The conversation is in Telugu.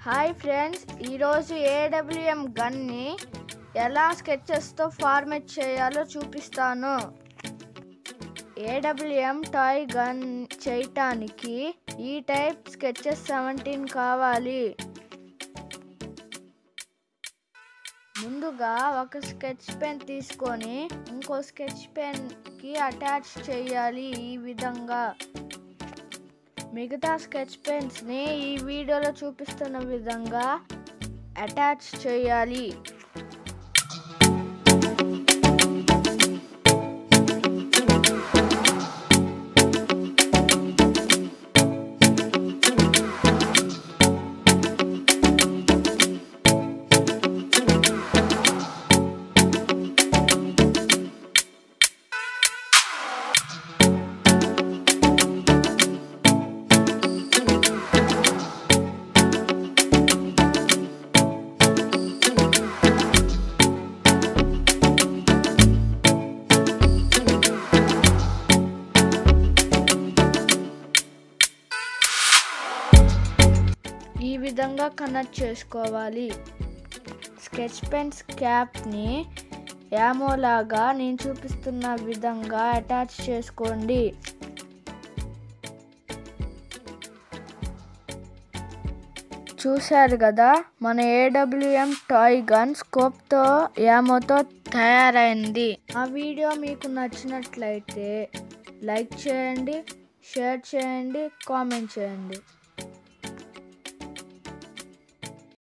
హాయ్ ఫ్రెండ్స్, ఈరోజు ఏడబ్ల్యూఎం గన్ని ఎలా స్కెచెస్తో ఫార్మేట్ చేయాలో చూపిస్తాను. ఏడబ్ల్యూఎం టాయ్ గన్ చేయటానికి ఈ టైప్ స్కెచెస్ 17 కావాలి. ముందుగా ఒక స్కెచ్ పెన్ తీసుకొని ఇంకో స్కెచ్ పెన్కి అటాచ్ చేయాలి. ఈ విధంగా మిగతా స్కెచ్ పెన్స్ని ఈ వీడియోలో చూపిస్తున్న విధంగా అటాచ్ చేయాలి. ఈ విధంగా కనెక్ట్ చేసుకోవాలి. స్కెచ్ పెన్స్ క్యాప్ని యామోలాగా నేను చూపిస్తున్న విధంగా అటాచ్ చేసుకోండి. చూశారు కదా, మన ఏడబ్ల్యూఎం టాయ్ గన్ స్కోప్తో యామోతో తయారైంది. ఆ వీడియో మీకు నచ్చినట్లయితే లైక్ చేయండి, షేర్ చేయండి, కామెంట్ చేయండి.